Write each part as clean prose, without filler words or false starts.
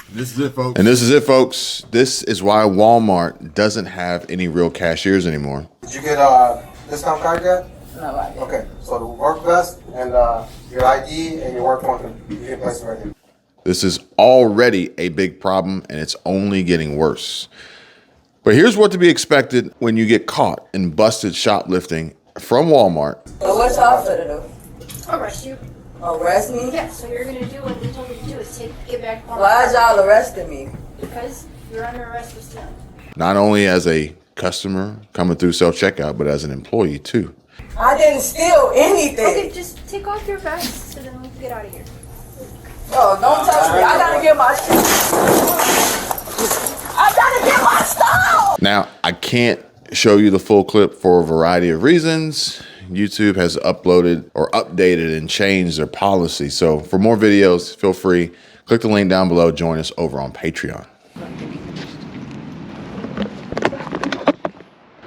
This is it, folks. And this is it, folks. This is why Walmart doesn't have any real cashiers anymore. Did you get a discount card yet? No, I didn't. Okay, so the work vest and your ID and your work phone, you can place it right here. This is already a big problem, and it's only getting worse. But here's what to be expected when you get caught and busted shoplifting from Walmart. So what's y'all finna do? Arrest you. Arrest me? Yeah, so you're gonna do what they told you to do is get back home. Why is y'all arresting me? Because you're under arrest for stealing. Not only as a customer coming through self-checkout, but as an employee too. I didn't steal anything. Okay, just take off your vest so then we can get out of here. Oh, don't touch me. I gotta get my shit. I gotta get my stuff. Now, I can't show you the full clip for a variety of reasons. YouTube has uploaded or updated and changed their policy. So for more videos, feel free, click the link down below, join us over on Patreon.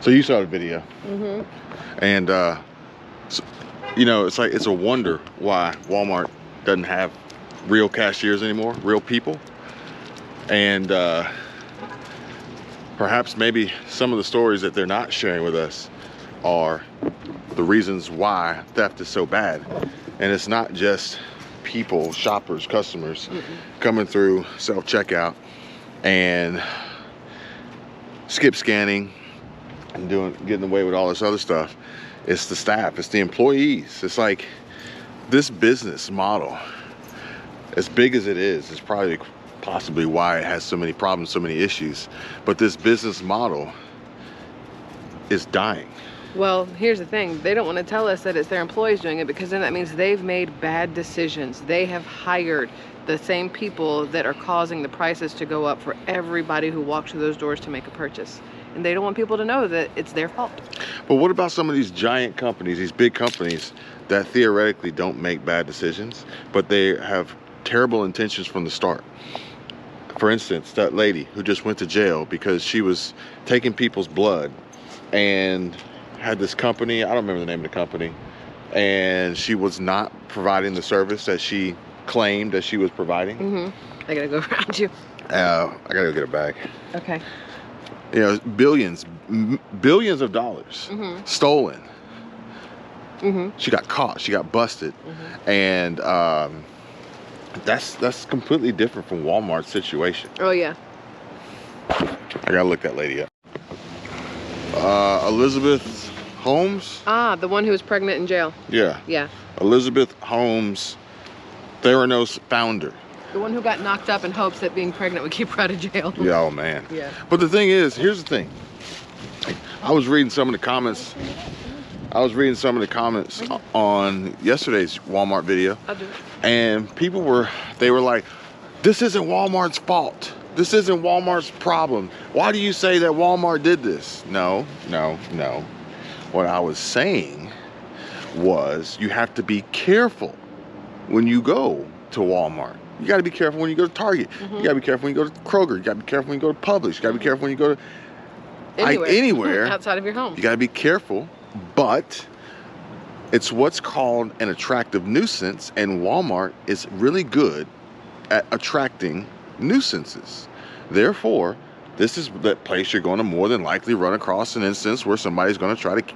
So you saw the video. And, so, you know, it's like, it's a wonder why Walmart doesn't have real cashiers anymore, real people. And perhaps maybe some of the stories that they're not sharing with us are the reasons why theft is so bad. And it's not just people, shoppers, customers coming through self-checkout and skip scanning and getting away with all this other stuff. It's the staff, it's the employees. It's like this business model, as big as it is probably possibly why it has so many problems, so many issues. But this business model is dying. Well, here's the thing. They don't want to tell us that it's their employees doing it, because then that means they've made bad decisions. They have hired the same people that are causing the prices to go up for everybody who walks through those doors to make a purchase. And they don't want people to know that it's their fault. But what about some of these giant companies, these big companies that theoretically don't make bad decisions, but they have terrible intentions from the start? For instance, that lady who just went to jail because she was taking people's blood and had this company, I don't remember the name of the company, and she was not providing the service that she claimed that she was providing. I gotta go around you. I gotta go get a bag. Okay. You know, billions of dollars stolen. She got caught, she got busted. And that's completely different from Walmart's situation. Oh yeah. I gotta look that lady up. Elizabeth Holmes? Ah, the one who was pregnant in jail. Yeah. Yeah. Elizabeth Holmes, Theranos founder. The one who got knocked up in hopes that being pregnant would keep her out of jail. Yeah, oh man. Yeah. But the thing is, here's the thing. I was reading some of the comments. On yesterday's Walmart video. I'll do it. And people were like, this isn't Walmart's fault. This isn't Walmart's problem. Why do you say that Walmart did this? No. What I was saying was you have to be careful when you go to Walmart. You got to be careful when you go to Target. You got to be careful when you go to Kroger. You got to be careful when you go to Publix. You got to be careful when you go to anywhere outside of your home. You got to be careful, but it's what's called an attractive nuisance, and Walmart is really good at attracting nuisances. Therefore, this is the place you're going to more than likely run across an instance where somebody's going to try to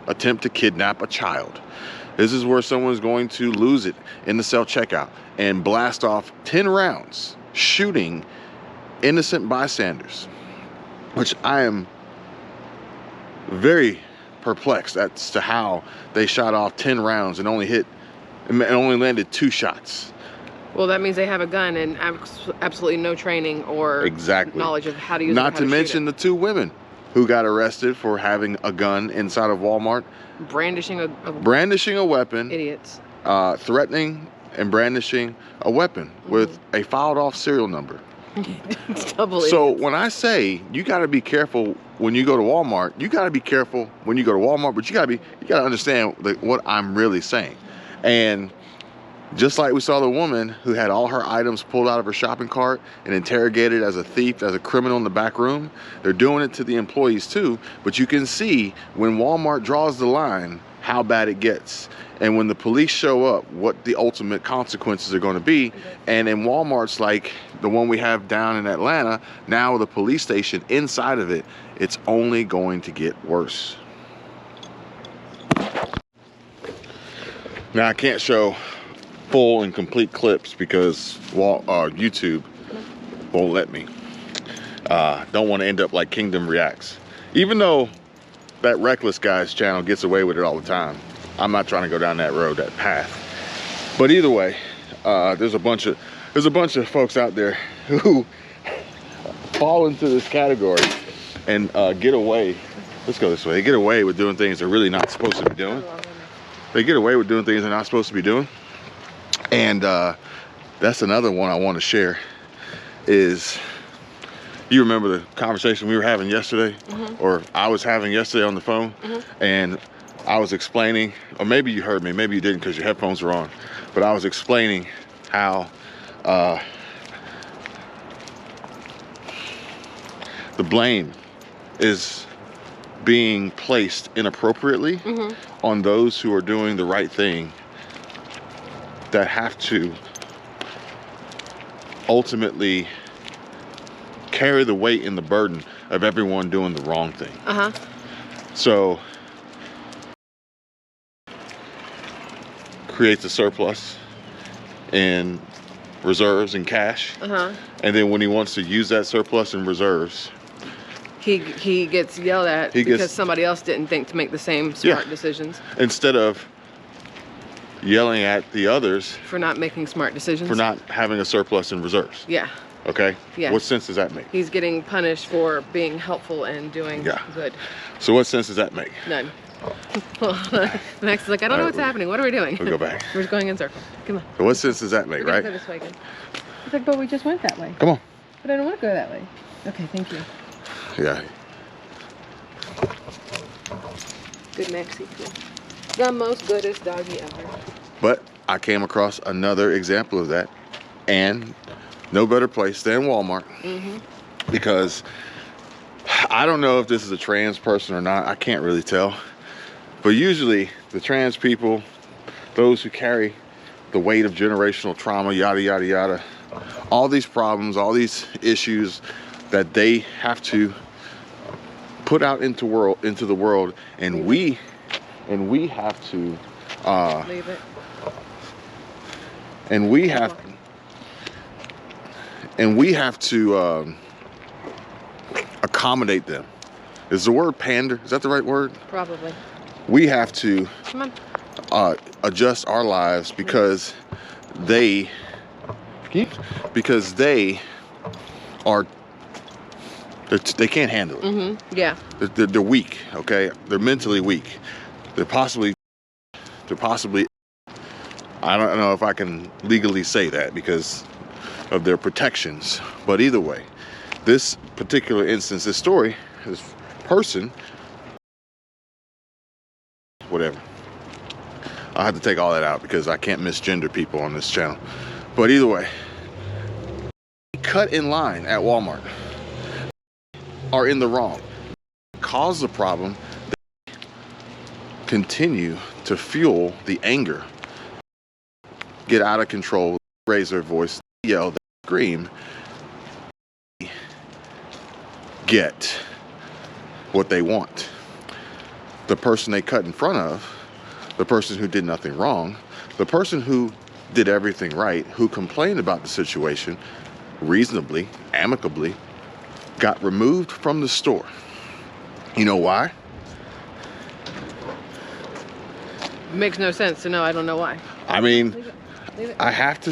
attempt to kidnap a child. This is where someone's going to lose it in the self-checkout and blast off 10 rounds shooting innocent bystanders, which I am very perplexed as to how they shot off 10 rounds and only landed 2 shots. Well, that means they have a gun and absolutely no training or knowledge of how to use it. Not to mention the 2 women who got arrested for having a gun inside of Walmart. Brandishing a weapon. Idiots. Threatening and brandishing a weapon with a filed off serial number. It's double So idiots. when I say you got to be careful when you go to Walmart, you got to be careful when you go to Walmart, but you got to understand what I'm really saying. And just like we saw the woman who had all her items pulled out of her shopping cart and interrogated as a thief, as a criminal in the back room, they're doing it to the employees too. But you can see when Walmart draws the line how bad it gets. And when the police show up, what the ultimate consequences are going to be. And in Walmarts like the one we have down in Atlanta, now with a police station inside of it, it's only going to get worse. Now I can't show full and complete clips because YouTube won't let me. Don't want to end up like Kingdom Reacts. Even though that Reckless guy's channel gets away with it all the time, I'm not trying to go down that road, that path. But either way, there's a bunch of folks out there who fall into this category and get away. Let's go this way. They get away with doing things they're really not supposed to be doing. They get away with doing things they're not supposed to be doing. And that's another one I want to share is, you remember the conversation we were having yesterday, or I was having yesterday on the phone, and I was explaining, or maybe you heard me, maybe you didn't because your headphones were on, but I was explaining how the blame is being placed inappropriately on those who are doing the right thing, that have to ultimately carry the weight and the burden of everyone doing the wrong thing. So creates a surplus in reserves and cash, and then when he wants to use that surplus in reserves, he gets yelled at because somebody else didn't think to make the same smart decisions. Instead of yelling at the others for not making smart decisions, for not having a surplus in reserves. Yeah. Okay. Yeah. What sense does that make? He's getting punished for being helpful and doing good. So what sense does that make? None. Max is like, I don't know what's happening. What are we doing? We'll go back. We're just going in circles. Come on. So what sense does that make, We're right? go this way again. He's like, but we just went that way. Come on. But I don't want to go that way. Okay, thank you. Yeah. Good Maxie. The most goodest doggy ever. But I came across another example of that, and no better place than Walmart. Because I don't know if this is a trans person or not. I can't really tell. But usually the trans people, those who carry the weight of generational trauma, yada, yada, yada, all these problems, all these issues that they have to put out into the world, and we have to leave it. And we have to accommodate them. Is the word pander? Is that the right word? Probably. We have to Come on. adjust our lives because they are. They can't handle it. Yeah. They're weak. Okay, they're mentally weak. They're possibly. I don't know if I can legally say that because of their protections, but either way, this particular instance, this story, this person, whatever. I have to take all that out because I can't misgender people on this channel. But either way, cut in line at Walmart are in the wrong. Cause the problem, they continue to fuel the anger, get out of control, raise their voice, yell, scream, get what they want. The person they cut in front of, the person who did nothing wrong, the person who did everything right, who complained about the situation reasonably, amicably, got removed from the store. You know why? Makes no sense to know. I don't know why. I mean, Leave it. I have to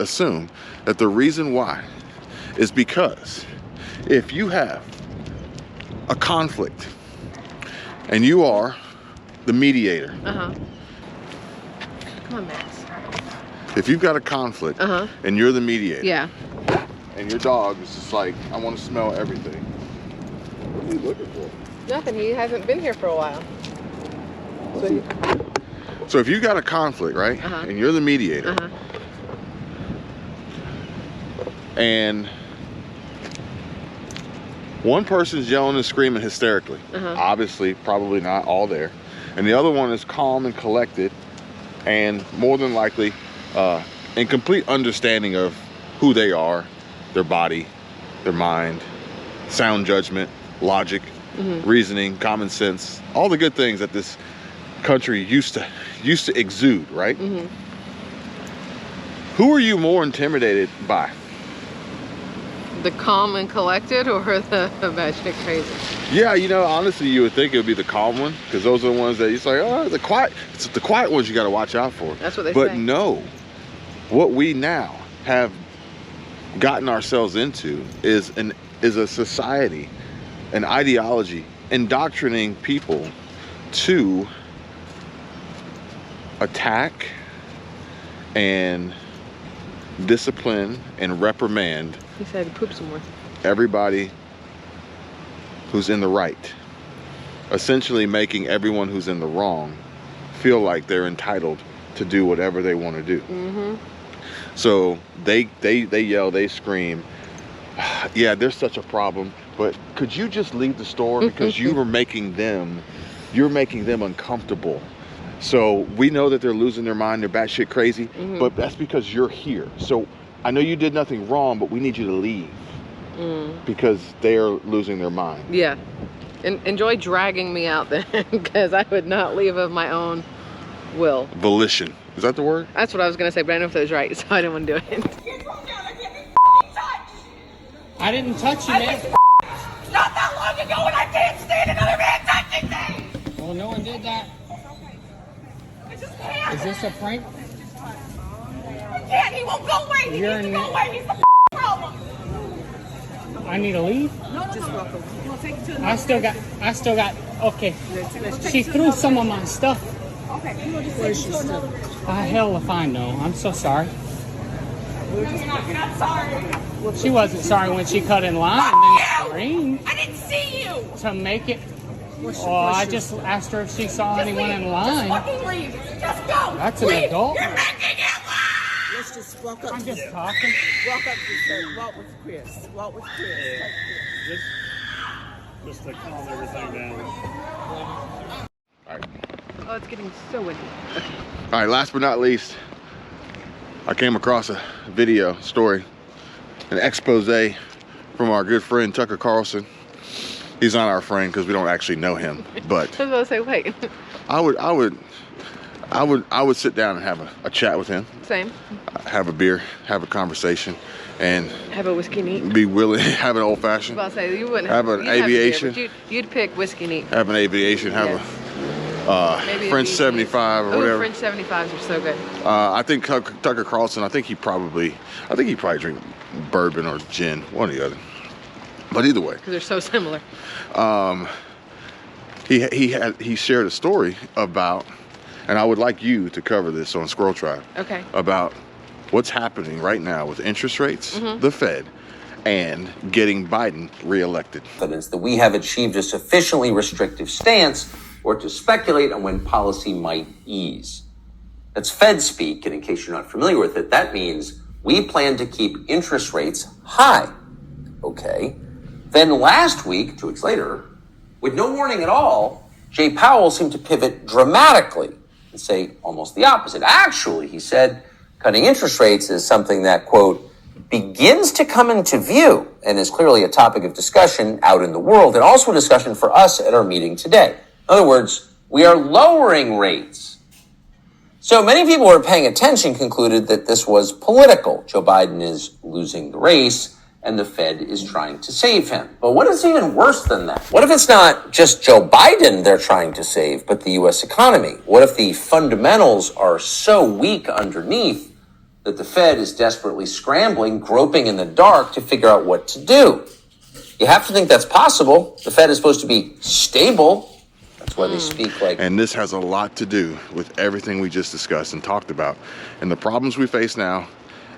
assume that the reason why is because if you have a conflict and you are the mediator. Come on, Max. If you've got a conflict and you're the mediator. Yeah. And your dog is just like, I want to smell everything. What are you looking for? Nothing. He hasn't been here for a while. So if you got a conflict, right? And you're the mediator. And one person's yelling and screaming hysterically. Obviously, probably not all there. and the other one is calm and collected, and more than likely in complete understanding of who they are, their body, their mind, sound judgment, logic, reasoning, common sense, all the good things that this country used to exude, right? Who are you more intimidated by? The calm and collected, or the batshit crazy? Yeah, you know, honestly, you would think it would be the calm one, because those are the ones that it's like, oh, it's the quiet ones you got to watch out for. That's what they say. But no, what we now have gotten ourselves into is a society, an ideology, indoctrinating people to attack and discipline and reprimand. He said he pooped some more. Everybody who's in the right, essentially making everyone who's in the wrong feel like they're entitled to do whatever they want to do. So they yell, they scream, yeah, there's such a problem, but could you just leave the store, because you're making them uncomfortable. So we know that they're losing their mind, they're batshit crazy, but that's because you're here. So I know you did nothing wrong, but we need you to leave because they're losing their mind. Yeah. Enjoy dragging me out then, because I would not leave of my own will. Volition. Is that the word? That's what I was going to say, but I didn't know if that was right, so I didn't want to do it. I didn't touch you, man. Not that long ago, and I can't stand another man touching me! Well, no one did that. I just can't. Is this a prank? I can't. He won't go away. He needs to go away. He's the problem. I need to leave? No, just welcome. We'll take you to I still got, okay. She threw some of my stuff. Okay, you will just take you to another room. Hell if I know. I'm so sorry. You're not sorry. She wasn't sorry when she cut in line and then screamed I didn't see you. to make it. Oh, I just asked her if she saw anyone in line. Just fucking leave. Just go. That's an leave. adult. You're making it loud. Let's just walk up. I'm just talking. Walk up to sir. Walk with Chris. Walk with Chris. Just to calm everything down. All right. Oh, it's getting so windy. Okay. All right, last but not least, I came across a video story, an expose from our good friend Tucker Carlson. He's not our friend because we don't actually know him, but I was about to say, wait. I would sit down and have a chat with him, Same. have a beer, have a conversation, and Have a whiskey neat. be willing, have an old I fashioned, was about to say, you wouldn't Have an you'd a beer, aviation. but you'd pick whiskey neat. have an aviation, have Yes. Maybe a French a 75 or Oh, whatever. French 75s are so good. I think Tucker Carlson, I think he probably drink bourbon or gin, one or the other. But either way, Because they're so similar. he shared a story about, and I would like you to cover this on Squirrel Tribe, Okay. about what's happening right now with interest rates, the Fed, and getting Biden reelected. Evidence that we have achieved a sufficiently restrictive stance or to speculate on when policy might ease. That's Fed speak, and in case you're not familiar with it, that means we plan to keep interest rates high. Okay. Then last week, 2 weeks later, with no warning at all, Jay Powell seemed to pivot dramatically and say almost the opposite. Actually, he said, cutting interest rates is something that, quote, begins to come into view and is clearly a topic of discussion out in the world and also a discussion for us at our meeting today. In other words, we are lowering rates. So many people who are paying attention concluded that this was political. Joe Biden is losing the race and the Fed is trying to save him. But what is even worse than that? What if it's not just Joe Biden they're trying to save, but the U.S. economy? What if the fundamentals are so weak underneath that the Fed is desperately scrambling, groping in the dark to figure out what to do? You have to think that's possible. The Fed is supposed to be stable. That's why they speak like... And this has a lot to do with everything we just discussed and talked about, and the problems we face now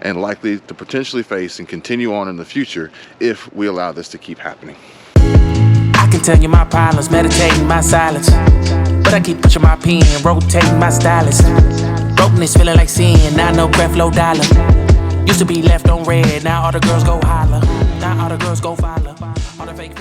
and likely to potentially face and continue on in the future if we allow this to keep happening. I can tell you my problems, meditating my silence, but I keep pushing my pen, rotating my stylus. Brokenness feeling like sin, now no breath, low dollar. Used to be left on red, now all the girls go holler. Now all the girls go follow. All the fake